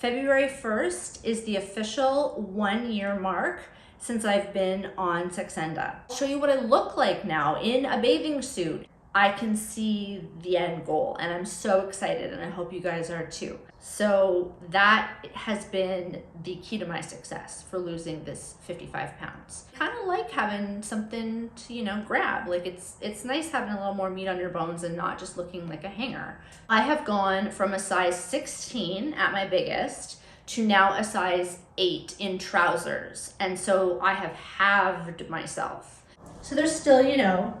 February 1st is the official 1 year mark since I've been on Saxenda. I'll show you what I look like now in a bathing suit. I can see the end goal and I'm so excited, and I hope you guys are too. So that has been the key to my success for losing this 55 pounds. Kind of like having something to, grab. Like it's nice having a little more meat on your bones and not just looking like a hanger. I have gone from a size 16 at my biggest to now a size 8 in trousers. And so I have halved myself. So there's still,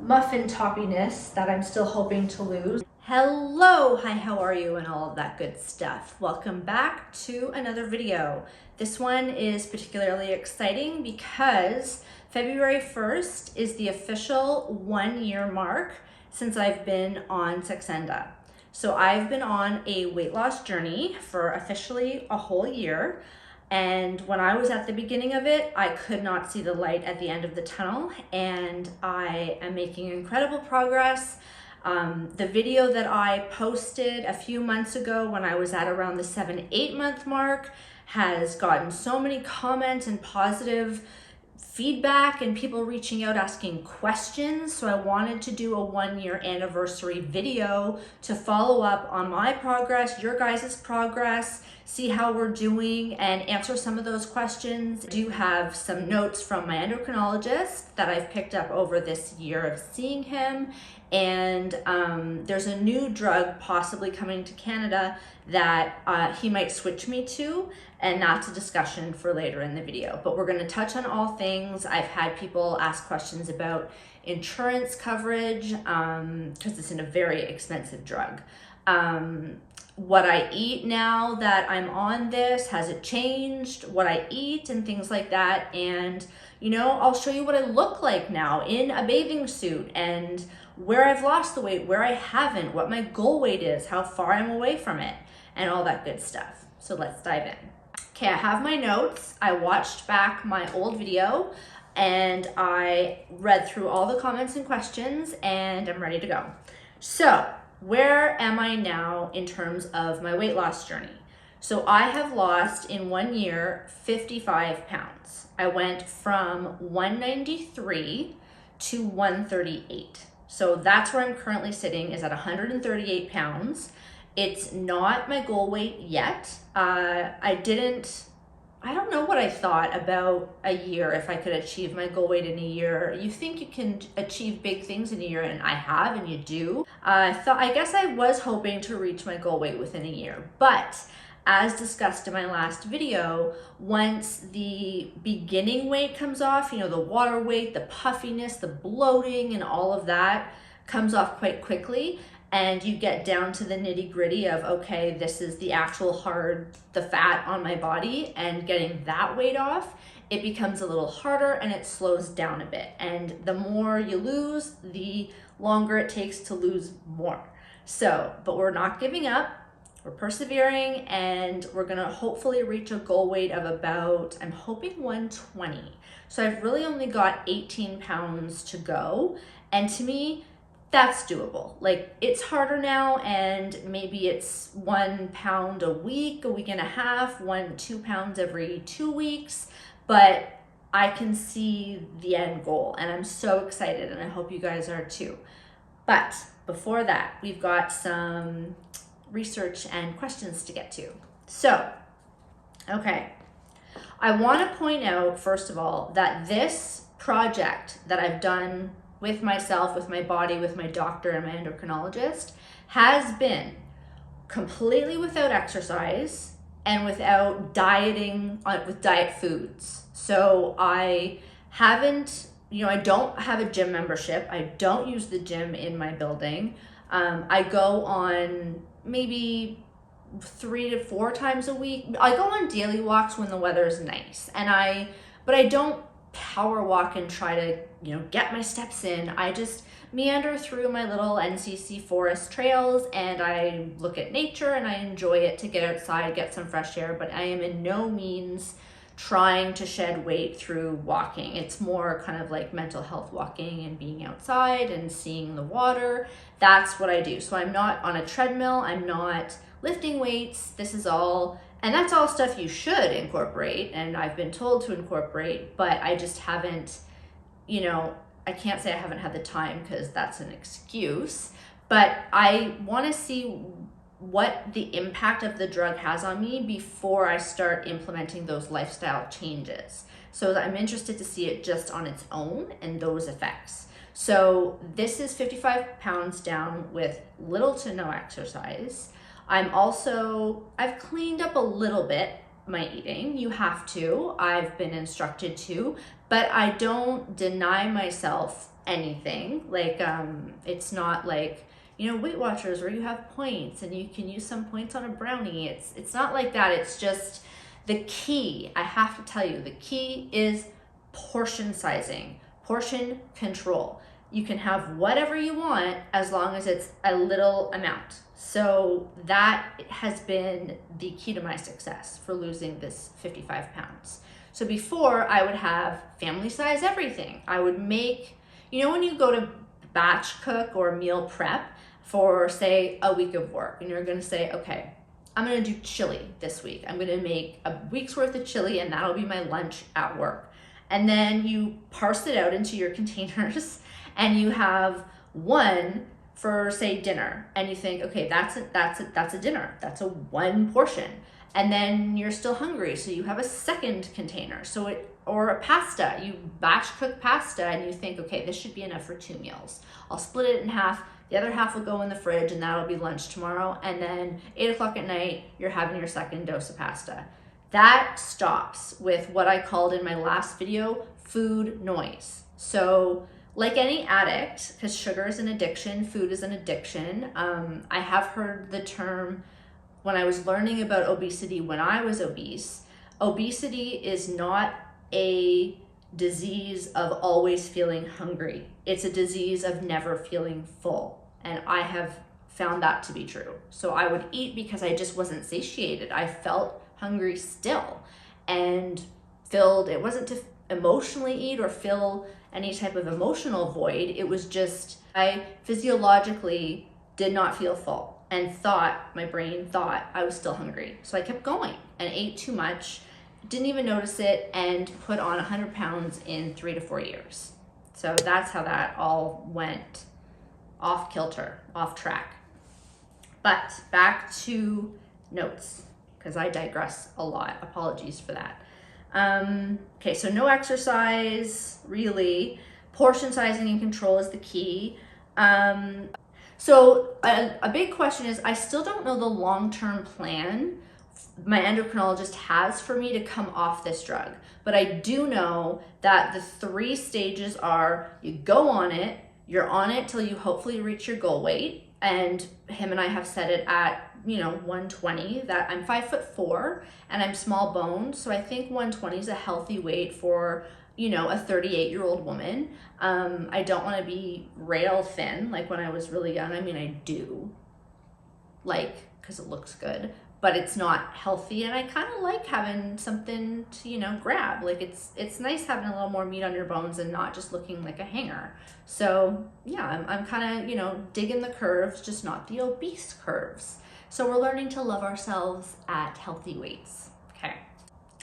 muffin toppiness that I'm still hoping to lose. Hello, hi, how are you, and all of that good stuff. Welcome back to another video. This one is particularly exciting because February 1st is the official 1 year mark since I've been on Saxenda. So I've been on a weight loss journey for officially a whole year. And when I was at the beginning of it, I could not see the light at the end of the tunnel, and I am making incredible progress. The video that I posted a few months ago when I was at around the 7-8 month mark has gotten so many comments and positive feedback and people reaching out asking questions. So I wanted to do a 1 year anniversary video to follow up on my progress, your guys' progress, see how we're doing, and answer some of those questions. I do have some notes from my endocrinologist that I've picked up over this year of seeing him. And there's a new drug possibly coming to Canada that he might switch me to, and that's a discussion for later in the video. But we're gonna touch on all things. I've had people ask questions about insurance coverage because it's in a very expensive drug. What I eat now that I'm on this, has it changed what I eat and things like that. And I'll show you what I look like now in a bathing suit and where I've lost the weight, where I haven't, what my goal weight is, how far I'm away from it, and all that good stuff. So let's dive in. Okay, I have my notes. I watched back my old video and I read through all the comments and questions, and I'm ready to go. So where am I now in terms of my weight loss journey? So I have lost in 1 year 55 pounds. I went from 193 to 138. So that's where I'm currently sitting, is at 138 pounds. It's not my goal weight yet. I don't know what I thought about a year, if I could achieve my goal weight in a year. You think you can achieve big things in a year, and I have, and you do. I guess I was hoping to reach my goal weight within a year, but as discussed in my last video, once the beginning weight comes off, the water weight, the puffiness, the bloating, and all of that comes off quite quickly, and you get down to the nitty gritty of, okay, this is the actual the fat on my body, and getting that weight off, it becomes a little harder and it slows down a bit. And the more you lose, the longer it takes to lose more. So, but we're not giving up. We're persevering, and we're gonna hopefully reach a goal weight of about, I'm hoping 120. So I've really only got 18 pounds to go. And to me, that's doable. Like, it's harder now, and maybe it's 1 pound a week and a half, 2 pounds every 2 weeks, but I can see the end goal, and I'm so excited, and I hope you guys are too. But before that, we've got some research and questions to get to. So, okay. I want to point out, first of all, that this project that I've done with myself, with my body, with my doctor and my endocrinologist, has been completely without exercise and without dieting with diet foods. So I haven't, I don't have a gym membership. I don't use the gym in my building. I go on maybe 3 to 4 times a week. I go on daily walks when the weather is nice, but I don't power walk and try to, get my steps in. I just meander through my little NCC forest trails, and I look at nature, and I enjoy it to get outside, get some fresh air, but I am in no means trying to shed weight through walking. It's more kind of like mental health walking and being outside and seeing the water. That's what I do. So I'm not on a treadmill. I'm not lifting weights. This is all, and that's all stuff you should incorporate, and I've been told to incorporate, but I just haven't, I can't say I haven't had the time because that's an excuse, but I want to see what the impact of the drug has on me before I start implementing those lifestyle changes. So I'm interested to see it just on its own and those effects. So this is 55 pounds down with little to no exercise. I've cleaned up a little bit my eating. You have to, I've been instructed to, but I don't deny myself anything. Like, it's not like, Weight Watchers where you have points and you can use some points on a brownie. It's not like that. It's just the key. I have to tell you, the key is portion sizing, portion control. You can have whatever you want as long as it's a little amount. So that has been the key to my success for losing this 55 pounds. So before, I would have family size everything. I would make, when you go to batch cook or meal prep for, say, a week of work, and you're gonna say, okay, I'm gonna do chili this week. I'm gonna make a week's worth of chili and that'll be my lunch at work. And then you parse it out into your containers and you have one for, say, dinner, and you think, okay, that's a dinner. That's a one portion. And then you're still hungry, so you have a second container. Or a pasta, you batch cook pasta and you think, okay, this should be enough for 2 meals. I'll split it in half. The other half will go in the fridge and that'll be lunch tomorrow. And then 8 o'clock at night, you're having your second dose of pasta. That stops with what I called in my last video, food noise. So like any addict, because sugar is an addiction, food is an addiction. I have heard the term, when I was learning about obesity when I was obese, obesity is not a disease of always feeling hungry. It's a disease of never feeling full. And I have found that to be true. So I would eat because I just wasn't satiated. I felt hungry still and filled. It wasn't to emotionally eat or fill any type of emotional void. It was just, I physiologically did not feel full and my brain thought I was still hungry. So I kept going and ate too much, didn't even notice it, and put on 100 pounds in 3 to 4 years. So that's how that all went off kilter, off track. But back to notes, because I digress a lot. Apologies for that. Okay, so no exercise, really. Portion sizing and control is the key. So a big question is, I still don't know the long-term plan my endocrinologist has for me to come off this drug. But I do know that the 3 stages are, you go on it, you're on it till you hopefully reach your goal weight. And him and I have set it at, 120, that I'm 5'4" and I'm small boned. So I think 120 is a healthy weight for, a 38-year-old woman. I don't want to be rail thin like when I was really young. I mean, I do, because it looks good, but it's not healthy. And I kind of like having something to, grab. Like it's nice having a little more meat on your bones and not just looking like a hanger. So yeah, I'm kind of, digging the curves, just not the obese curves. So we're learning to love ourselves at healthy weights. Okay.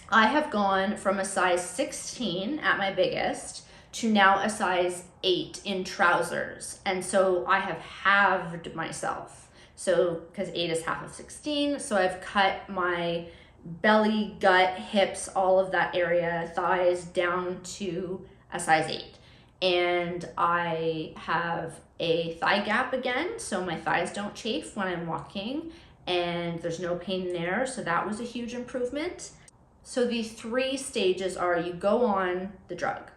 I have gone from a size 16 at my biggest to now a size 8 in trousers. And so I have halved myself. So, because 8 is half of 16. So I've cut my belly, gut, hips, all of that area, thighs down to a size 8. And I have a thigh gap again, so my thighs don't chafe when I'm walking, and there's no pain there. So that was a huge improvement. So the 3 stages are, you go on the drug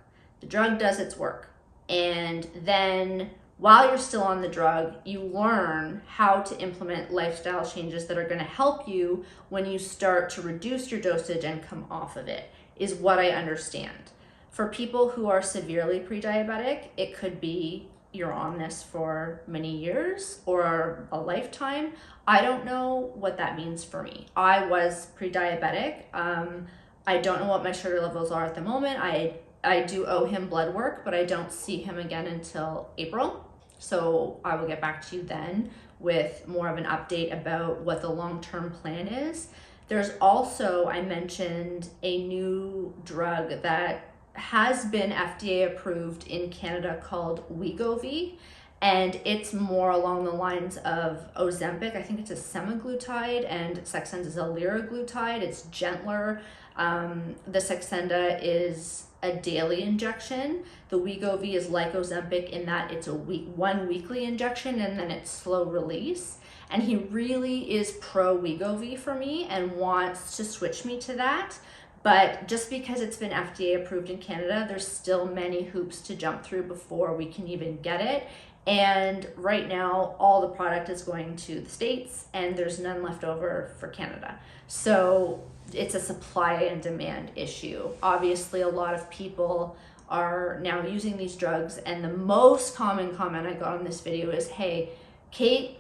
does its work, and then while you're still on the drug, you learn how to implement lifestyle changes that are going to help you when you start to reduce your dosage and come off of it, is what I understand. For people who are severely pre-diabetic, it could be you're on this for many years or a lifetime. I don't know what that means for me. I was pre-diabetic. I don't know what my sugar levels are at the moment. I do owe him blood work, but I don't see him again until April. So I will get back to you then with more of an update about what the long-term plan is. There's also, I mentioned, a new drug that has been FDA approved in Canada called Wegovy, and it's more along the lines of Ozempic. I think it's a semaglutide, and Saxenda is a liraglutide. It's gentler. The Saxenda is a daily injection. The Wegovy is like Ozempic in that it's one weekly injection and then it's slow release. And he really is pro Wegovy for me and wants to switch me to that. But just because it's been FDA approved in Canada, there's still many hoops to jump through before we can even get it. And right now, all the product is going to the States and there's none left over for Canada. So it's a supply and demand issue. Obviously, a lot of people are now using these drugs, and the most common comment I got on this video is, hey, Cate,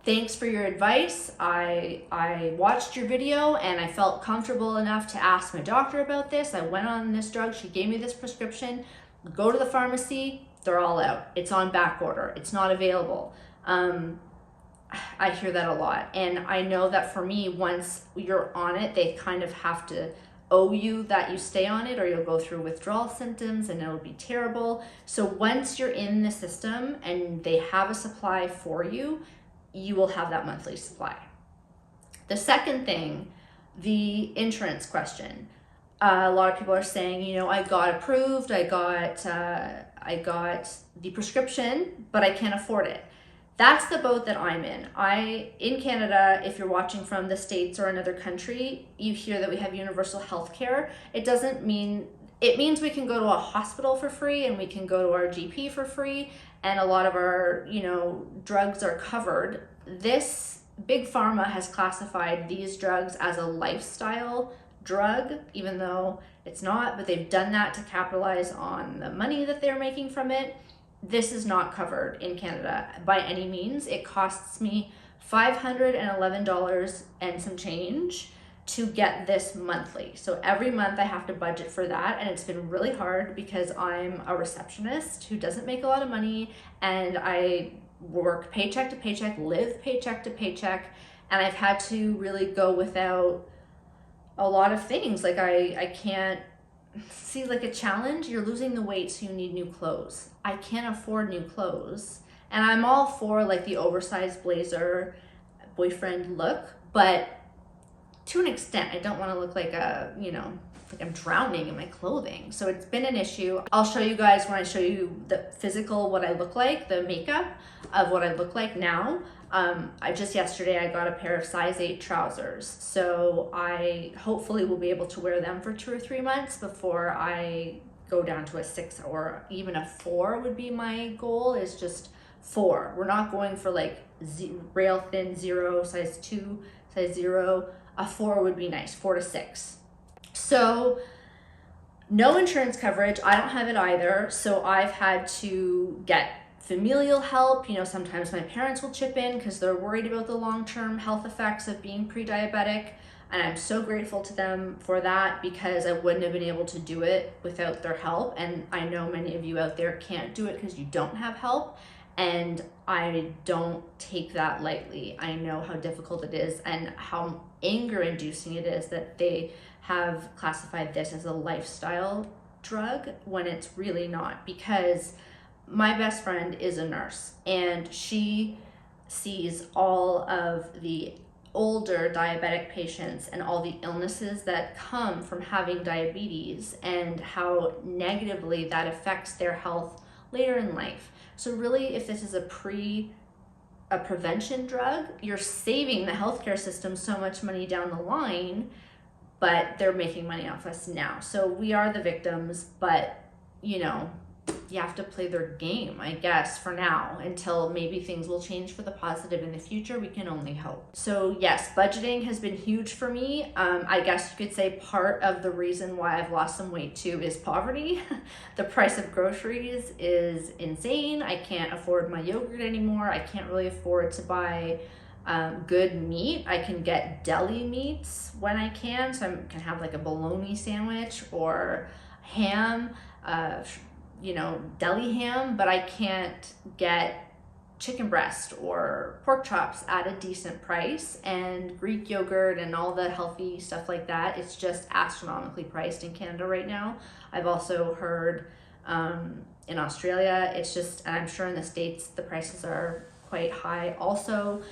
thanks for your advice. I watched your video and I felt comfortable enough to ask my doctor about this. I went on this drug, she gave me this prescription. Go to the pharmacy, they're all out. It's on back order, it's not available. I hear that a lot. And I know that for me, once you're on it, they kind of have to owe you that you stay on it, or you'll go through withdrawal symptoms and it'll be terrible. So once you're in the system and they have a supply for you, you will have that monthly supply. The second thing, the insurance question. A lot of people are saying, you know, I got approved, I got the prescription, but I can't afford it. That's the boat that I'm in. In Canada, if you're watching from the States or another country, you hear that we have universal health care. It means we can go to a hospital for free and we can go to our GP for free, and a lot of our, you know, drugs are covered. This big pharma has classified these drugs as a lifestyle drug, even though it's not, but they've done that to capitalize on the money that they're making from it. This is not covered in Canada by any means. It costs me $511 and some change to get this monthly. So every month I have to budget for that, and it's been really hard because I'm a receptionist who doesn't make a lot of money, and I work paycheck to paycheck, live paycheck to paycheck, and I've had to really go without a lot of things. Like I can't see, like a challenge, you're losing the weight so you need new clothes. I can't afford new clothes, and I'm all for like the oversized blazer boyfriend look, but to an extent, I don't want to look like like I'm drowning in my clothing. So it's been an issue. I'll show you guys when I show you the physical, what I look like, the makeup of what I look like now. Yesterday I got a pair of size 8 trousers. So I hopefully will be able to wear them for 2 or 3 months before I go down to a 6 or even a 4 would be my goal, is just 4. We're not going for like rail thin 0, size 2, size 0. A 4 would be nice, 4 to 6. So no insurance coverage. I don't have it either. So I've had to get familial help. You know, sometimes my parents will chip in because they're worried about the long-term health effects of being pre-diabetic. And I'm so grateful to them for that, because I wouldn't have been able to do it without their help. And I know many of you out there can't do it because you don't have help. And I don't take that lightly. I know how difficult it is and how anger-inducing it is that they have classified this as a lifestyle drug when it's really not. Because my best friend is a nurse, and she sees all of the older diabetic patients and all the illnesses that come from having diabetes and how negatively that affects their health later in life. So really, if this is a prevention drug, you're saving the healthcare system so much money down the line, but they're making money off us now. So we are the victims, but you know, you have to play their game, I guess, for now, until maybe things will change for the positive in the future. We can only hope. So yes, budgeting has been huge for me. I guess you could say part of the reason why I've lost some weight too is poverty. The price of groceries is insane. I can't afford my yogurt anymore. I can't really afford to buy good meat. I can get deli meats when I can, so I can have like a bologna sandwich or ham, deli ham, but I can't get chicken breast or pork chops at a decent price, and Greek yogurt and all the healthy stuff like that, it's just astronomically priced in Canada right now. I've also heard in Australia, it's just, and I'm sure in the States, the prices are quite high also.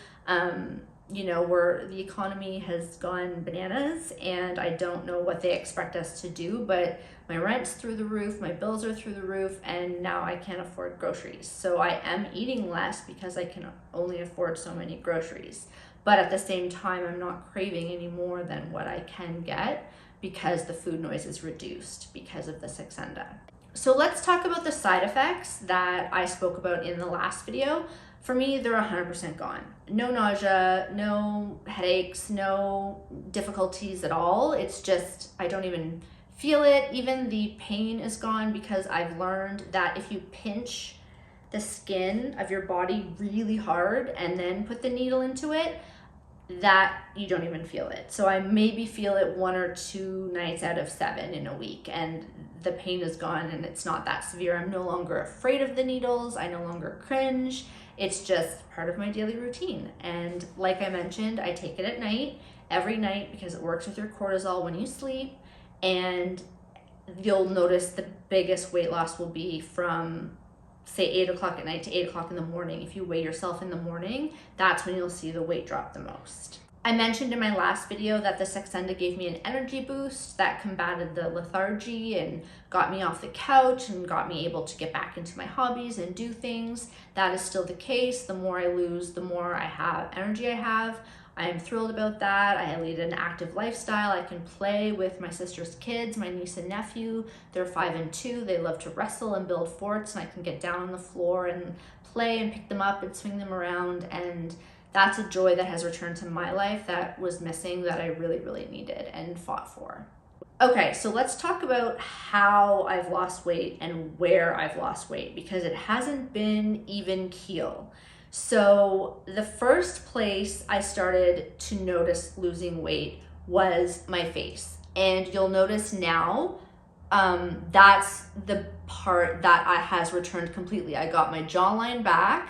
You know, where the economy has gone bananas, and I don't know what they expect us to do, but my rent's through the roof, my bills are through the roof, and now I can't afford groceries. So I am eating less because I can only afford so many groceries. But at the same time, I'm not craving any more than what I can get because the food noise is reduced because of the Saxenda. So let's talk about the side effects that I spoke about in the last video. For me, they're 100% gone. No nausea, no headaches, no difficulties at all. It's just, I don't even feel it. Even the pain is gone because I've learned that if you pinch the skin of your body really hard and then put the needle into it, that you don't even feel it. So I maybe feel it 1 or 2 nights out of 7 in a week, and the pain is gone and it's not that severe. I'm no longer afraid of the needles. I no longer cringe. It's just part of my daily routine. And like I mentioned, I take it at night, every night, because it works with your cortisol when you sleep. And you'll notice the biggest weight loss will be from, say, 8 o'clock at night to 8 o'clock in the morning. If you weigh yourself in the morning, that's when you'll see the weight drop the most. I mentioned in my last video that the Saxenda gave me an energy boost that combated the lethargy and got me off the couch and got me able to get back into my hobbies and do things. That is still the case. The more I lose, the more I have energy I have. I am thrilled about that. I lead an active lifestyle. I can play with my sister's kids, my niece and nephew. They're 5 and 2. They love to wrestle and build forts, and I can get down on the floor and play and pick them up and swing them around. And that's a joy that has returned to my life that was missing, that I really, really needed and fought for. Okay, so let's talk about how I've lost weight and where I've lost weight, because it hasn't been even keel. So the first place I started to notice losing weight was my face. And you'll notice now, that's the part that has returned completely. I got my jawline back.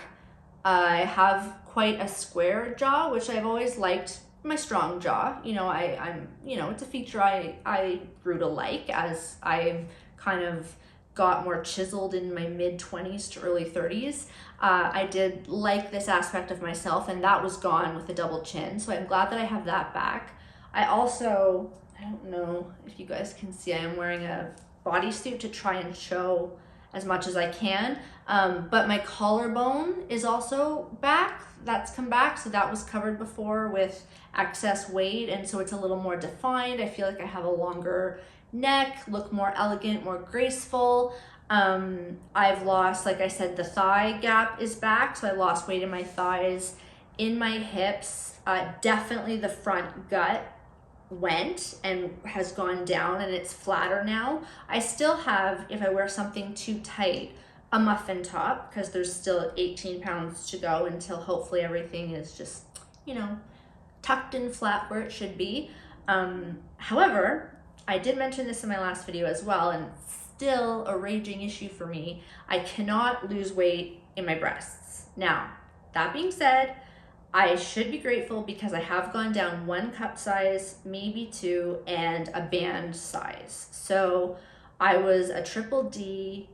I have quite a square jaw, which I've always liked, my strong jaw. You know, I'm, you know, it's a feature I grew to like as I've kind of got more chiseled in my mid-20s to early 30s. I did like this aspect of myself, and that was gone with the double chin. So I'm glad that I have that back. I also, I don't know if you guys can see, I am wearing a bodysuit to try and show as much as I can. But my collarbone is also back. That's come back. So that was covered before with excess weight. And so it's a little more defined. I feel like I have a longer neck, look more elegant, more graceful. I've lost, like I said, the thigh gap is back. So I lost weight in my thighs, in my hips. Definitely the front gut went and has gone down, and it's flatter now. I still have, if I wear something too tight, a muffin top, because there's still 18 pounds to go until hopefully everything is just, you know, tucked in flat where it should be. However, I did mention this in my last video as well, and still a raging issue for me. I cannot lose weight in my breasts. Now, that being said, I should be grateful because I have gone down 1 cup size, maybe 2, and a band size. So I was a triple D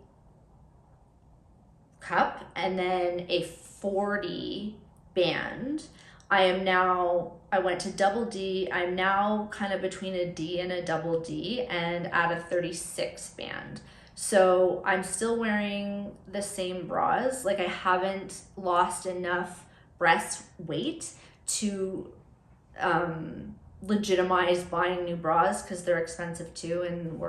cup and then a 40 band. I went to double D. I'm now kind of between a D and a double D and at a 36 band. So I'm still wearing the same bras. Like, I haven't lost enough breast weight to legitimize buying new bras, because they're expensive too, and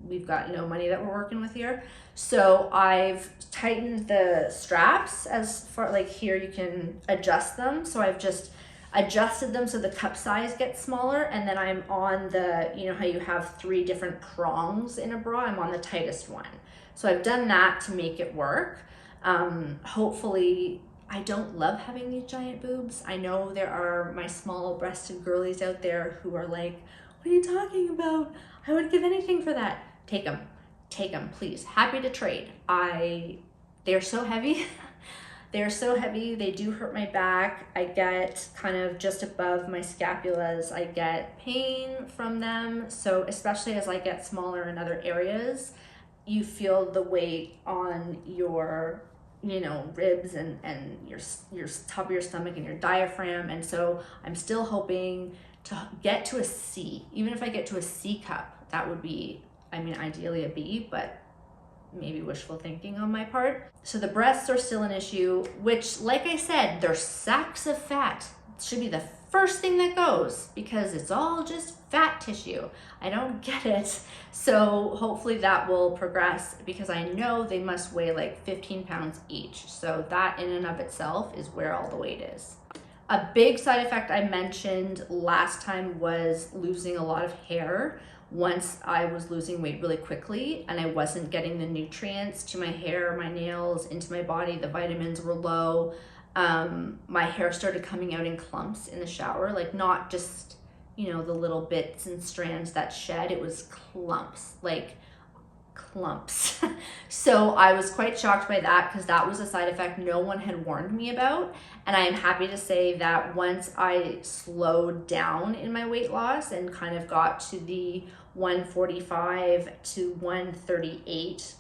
we've got no money that we're working with here. So I've tightened the straps as far, like here you can adjust them. So I've just adjusted them so the cup size gets smaller, and then I'm on the, you know how you have 3 different prongs in a bra, I'm on the tightest one. So I've done that to make it work. Hopefully, I don't love having these giant boobs. I know there are my small breasted girlies out there who are like, what are you talking about? I would give anything for that. Take them, please. Happy to trade. They're so heavy They're so heavy, they do hurt my back. I get kind of just above my scapulas, I get pain from them. So especially as I get smaller in other areas, you feel the weight on your, you know, ribs and your top of your stomach and your diaphragm. And so I'm still hoping to get to a C. Even if I get to a C cup, that would be, I mean, ideally a B, but maybe wishful thinking on my part. So the breasts are still an issue, which, like I said, they're sacks of fat. It should be the first thing that goes because it's all just fat tissue. I don't get it. So hopefully that will progress because I know they must weigh like 15 pounds each. So that in and of itself is where all the weight is. A big side effect I mentioned last time was losing a lot of hair. Once I was losing weight really quickly and I wasn't getting the nutrients to my hair, my nails, into my body, the vitamins were low. My hair started coming out in clumps in the shower, like not just, you know, the little bits and strands that shed, it was clumps, like clumps. So I was quite shocked by that because that was a side effect no one had warned me about. And I am happy to say that once I slowed down in my weight loss and kind of got to the 145 to 138,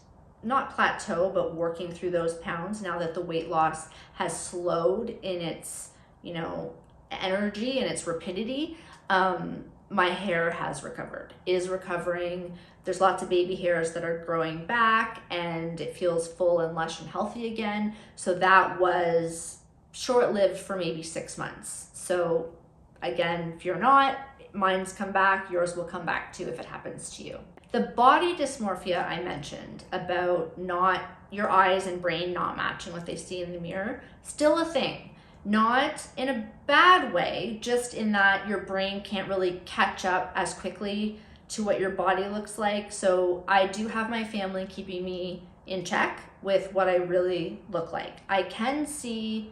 not plateau, but working through those pounds, now that the weight loss has slowed in its, you know, energy and its rapidity, my hair has recovered, is recovering. There's lots of baby hairs that are growing back and it feels full and lush and healthy again. So that was short-lived for maybe 6 months. So again, if you're not, mine's come back, yours will come back too if it happens to you. The body dysmorphia I mentioned about not your eyes and brain not matching what they see in the mirror, still a thing. Not in a bad way, just in that your brain can't really catch up as quickly to what your body looks like. So I do have my family keeping me in check with what I really look like. I can see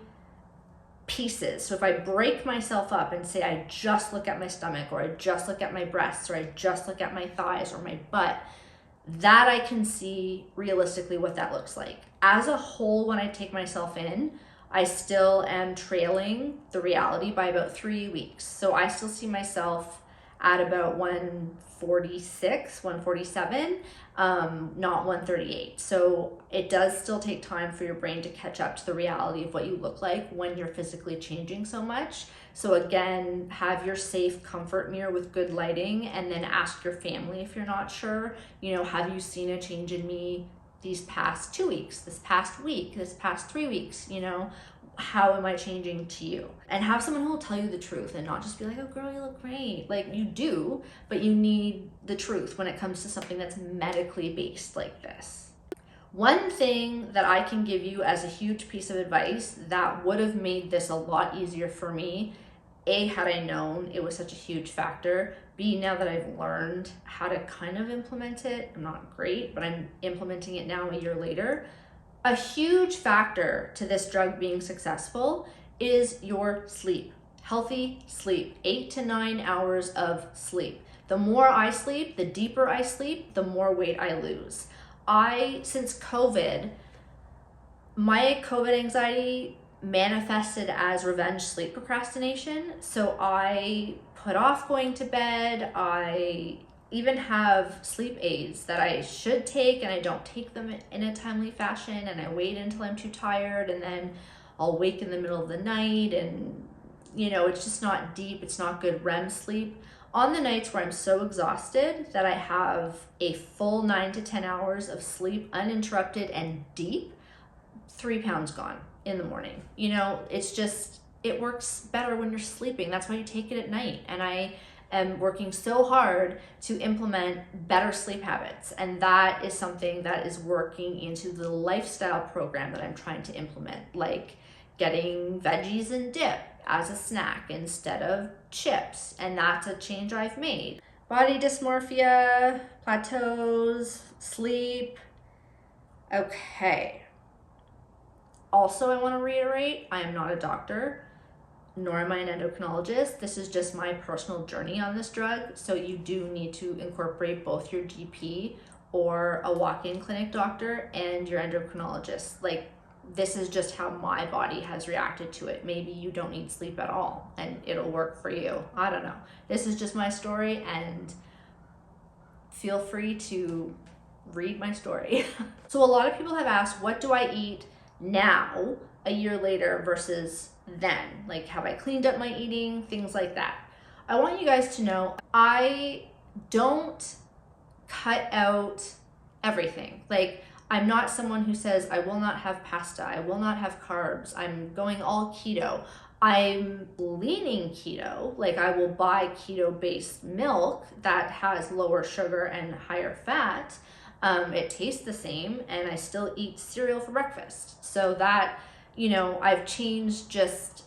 pieces. So if I break myself up and say I just look at my stomach, or I just look at my breasts, or I just look at my thighs or my butt, that I can see realistically what that looks like. As a whole, when I take myself in, I still am trailing the reality by about 3 weeks. So I still see myself at about 146, 147, not 138. So it does still take time for your brain to catch up to the reality of what you look like when you're physically changing so much. So again, have your safe comfort mirror with good lighting, and then ask your family if you're not sure, you know, have you seen a change in me these past 2 weeks, this past week, this past 3 weeks, you know, how am I changing to you? And have someone who will tell you the truth and not just be like, oh girl, you look great. Like, you do, but you need the truth when it comes to something that's medically based like this. One thing that I can give you as a huge piece of advice that would have made this a lot easier for me, A, had I known it was such a huge factor, B, now that I've learned how to kind of implement it, I'm not great, but I'm implementing it now a year later. A huge factor to this drug being successful is your sleep. Healthy sleep, 8 to 9 hours of sleep. The more I sleep, the deeper I sleep, the more weight I lose. Since COVID, my COVID anxiety manifested as revenge sleep procrastination. So I put off going to bed. I even have sleep aids that I should take, and I don't take them in a timely fashion, and I wait until I'm too tired, and then I'll wake in the middle of the night, and you know, it's just not deep, it's not good REM sleep. On the nights where I'm so exhausted that I have a full 9 to 10 hours of sleep uninterrupted and deep, 3 pounds gone in the morning. You know, it's just, it works better when you're sleeping. That's why you take it at night. And I am working so hard to implement better sleep habits. And that is something that is working into the lifestyle program that I'm trying to implement, like getting veggies and dip as a snack instead of chips. And that's a change I've made. Body dysmorphia, plateaus, sleep. Okay. Also, I want to reiterate, I am not a doctor, nor am I an endocrinologist. This is just my personal journey on this drug. So you do need to incorporate both your GP or a walk-in clinic doctor and your endocrinologist. Like, this is just how my body has reacted to it. Maybe you don't need sleep at all and it'll work for you. I don't know. This is just my story, and feel free to read my story. So a lot of people have asked, what do I eat now, a year later, versus then? Like, have I cleaned up my eating? Things like that. I want you guys to know, I don't cut out everything. Like, I'm not someone who says, I will not have pasta, I will not have carbs, I'm going all keto. I'm leaning keto, like I will buy keto-based milk that has lower sugar and higher fat. It tastes the same, and I still eat cereal for breakfast. So that, you know, I've changed just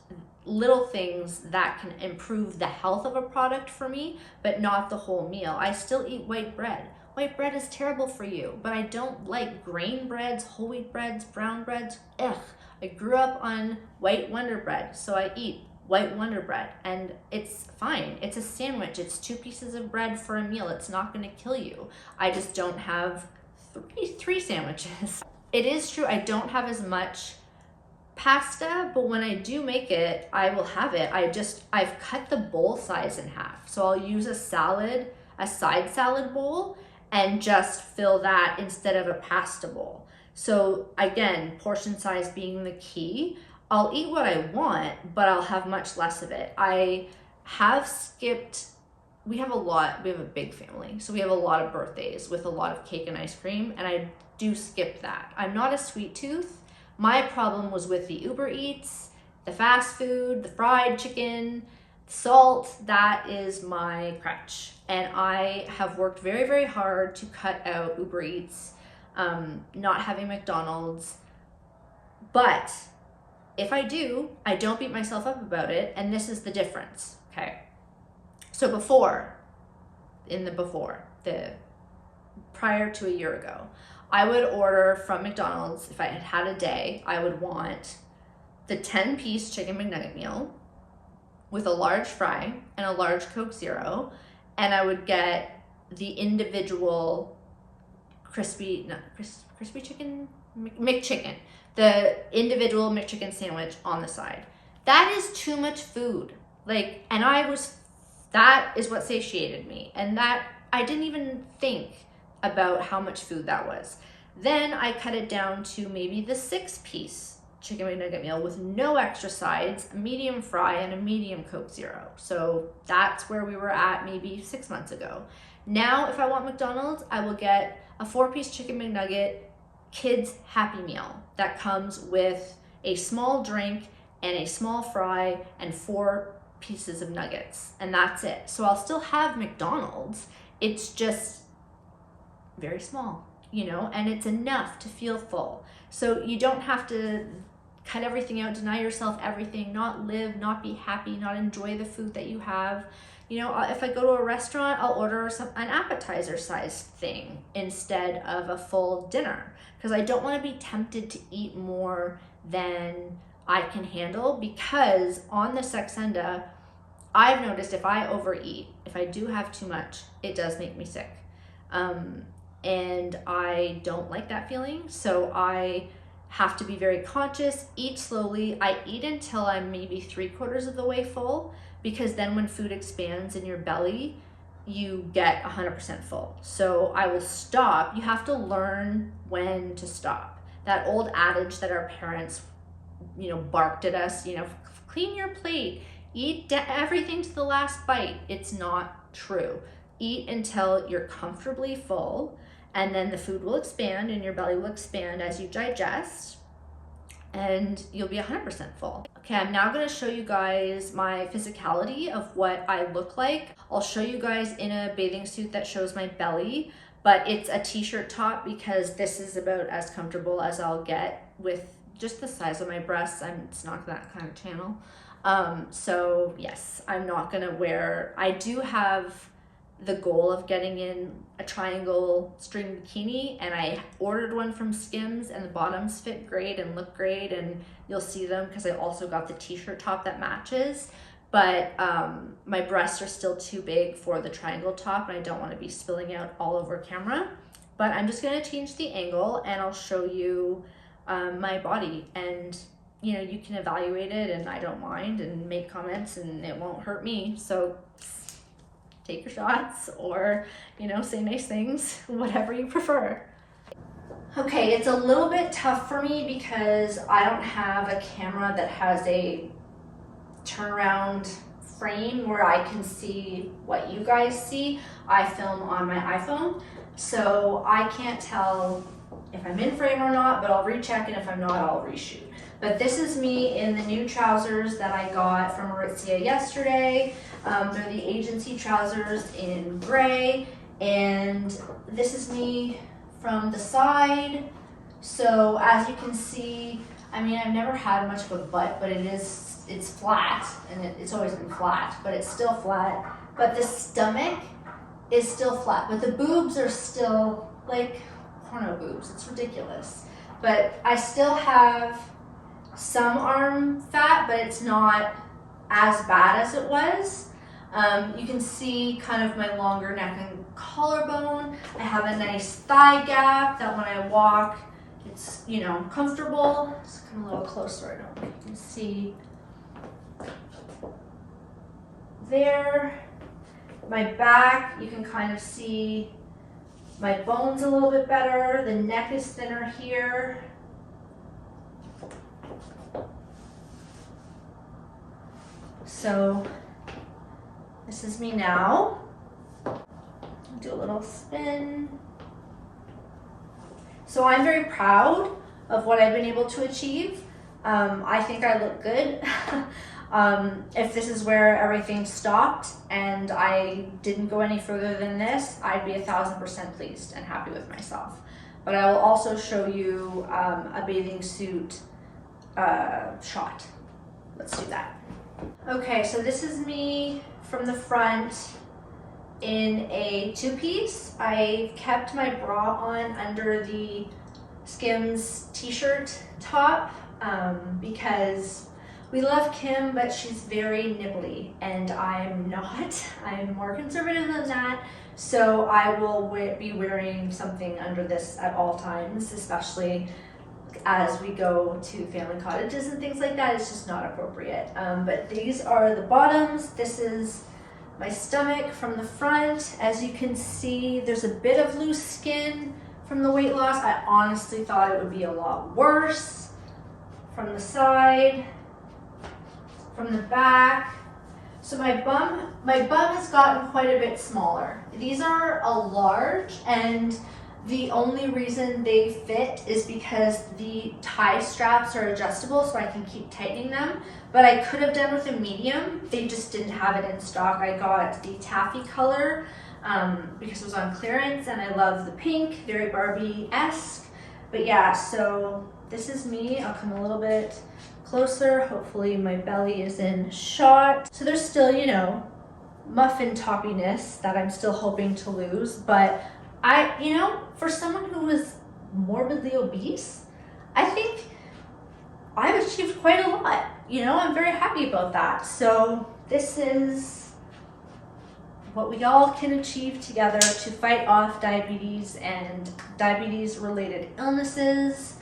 little things that can improve the health of a product for me, but not the whole meal. I still eat white bread. White bread is terrible for you, but I don't like grain breads, whole wheat breads, brown breads. Ugh. I grew up on white Wonder Bread, so I eat white Wonder Bread, and it's fine. It's a sandwich. It's 2 pieces of bread for a meal. It's not going to kill you. I just don't have three sandwiches. It is true I don't have as much pasta, but when I do make it, I will have it. I've cut the bowl size in half. So I'll use a side salad bowl, and just fill that instead of a pasta bowl. So again, portion size being the key. I'll eat what I want, but I'll have much less of it. I have skipped, we have a big family. So we have a lot of birthdays with a lot of cake and ice cream, and I do skip that. I'm not a sweet tooth. My problem was with the Uber Eats, the fast food, the fried chicken, salt. That is my crutch. And I have worked very, very hard to cut out Uber Eats, not having McDonald's. But if I do, I don't beat myself up about it. And this is the difference, okay? So prior to a year ago, I would order from McDonald's. If I had had a day, I would want the 10-piece chicken McNugget meal with a large fry and a large Coke Zero, and I would get the individual McChicken, the individual McChicken sandwich on the side. That is too much food. Like, and that is what satiated me. And that, I didn't even think about how much food that was. Then I cut it down to maybe the 6-piece chicken McNugget meal with no extra sides, a medium fry, and a medium Coke Zero. So that's where we were at maybe 6 months ago. Now, if I want McDonald's, I will get a 4-piece chicken McNugget kids Happy Meal that comes with a small drink and a small fry and 4 pieces of nuggets, and that's it. So I'll still have McDonald's. It's just very small, you know, and it's enough to feel full. So you don't have to cut everything out, deny yourself everything, not live, not be happy, not enjoy the food that you have. You know, if I go to a restaurant, I'll order an appetizer sized thing instead of a full dinner, because I don't want to be tempted to eat more than I can handle, because on the Saxenda, I've noticed if I overeat, if I do have too much, it does make me sick. And I don't like that feeling. So I have to be very conscious, eat slowly. I eat until I'm maybe 3/4 of the way full, because then when food expands in your belly, you get 100% full. So I will stop. You have to learn when to stop. That old adage that our parents, you know, barked at us, you know, clean your plate, eat everything to the last bite. It's not true. Eat until you're comfortably full, and then the food will expand and your belly will expand as you digest, and you'll be 100% full. Okay, I'm now gonna show you guys my physicality of what I look like. I'll show you guys in a bathing suit that shows my belly, but it's a t-shirt top because this is about as comfortable as I'll get with just the size of my breasts. It's not that kind of channel. So yes, I'm not gonna wear, I do have the goal of getting in a triangle string bikini, and I ordered one from Skims, and the bottoms fit great and look great, and you'll see them because I also got the t-shirt top that matches, but my breasts are still too big for the triangle top, and I don't want to be spilling out all over camera. But I'm just going to change the angle, and I'll show you my body. And you know, you can evaluate it, and I don't mind, and make comments, and it won't hurt me. So take your shots, or, you know, say nice things, whatever you prefer. Okay, it's a little bit tough for me because I don't have a camera that has a turnaround frame where I can see what you guys see. I film on my iPhone, so I can't tell if I'm in frame or not, but I'll recheck, and if I'm not, I'll reshoot. But this is me in the new trousers that I got from Aritzia yesterday. They're the agency trousers in gray, and this is me from the side. So as you can see, I mean, I've never had much of a butt, but it's flat, and it's always been flat, but it's still flat. But the stomach is still flat, but the boobs are still like porno boobs. It's ridiculous. But I still have some arm fat, but it's not as bad as it was. You can see kind of my longer neck and collarbone. I have a nice thigh gap that when I walk, it's, you know, comfortable. Let's come a little closer. I don't know if you can see there. My back, you can kind of see my bones a little bit better. The neck is thinner here. So this is me now. Do a little spin. So I'm very proud of what I've been able to achieve. I think I look good. If this is where everything stopped and I didn't go any further than this, I'd be 1000% pleased and happy with myself. But I will also show you a bathing suit shot. Let's do that. Okay, so this is me from the front in a two-piece. I kept my bra on under the Skims t-shirt top because we love Kim, but she's very nibbly, and I'm not. I'm more conservative than that. So I will be wearing something under this at all times, especially as we go to family cottages and things like that. It's just not appropriate. But these are the bottoms. This is my stomach from the front. As you can see, there's a bit of loose skin from the weight loss. I honestly thought it would be a lot worse. From the side, from the back. So my bum has gotten quite a bit smaller. These are a large, and the only reason they fit is because the tie straps are adjustable, so I can keep tightening them. But I could have done with a medium. They just didn't have it in stock. I got the taffy color because it was on clearance, and I love the pink, very Barbie-esque. But yeah, so this is me. I'll come a little bit closer. Hopefully my belly is in shot. So there's still, you know, muffin toppiness that I'm still hoping to lose, but you know, for someone who is morbidly obese, I think I've achieved quite a lot. You know, I'm very happy about that. So this is what we all can achieve together to fight off diabetes and diabetes-related illnesses.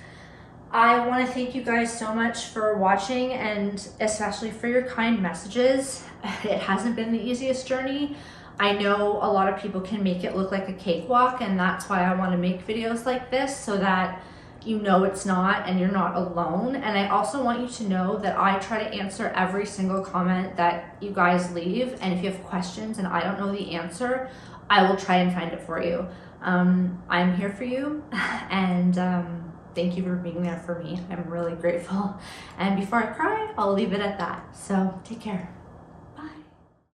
I want to thank you guys so much for watching, and especially for your kind messages. It hasn't been the easiest journey. I know a lot of people can make it look like a cakewalk, and that's why I want to make videos like this, so that you know it's not and you're not alone. And I also want you to know that I try to answer every single comment that you guys leave, and if you have questions and I don't know the answer, I will try and find it for you. I'm here for you, and thank you for being there for me. I'm really grateful. And before I cry, I'll leave it at that. So take care.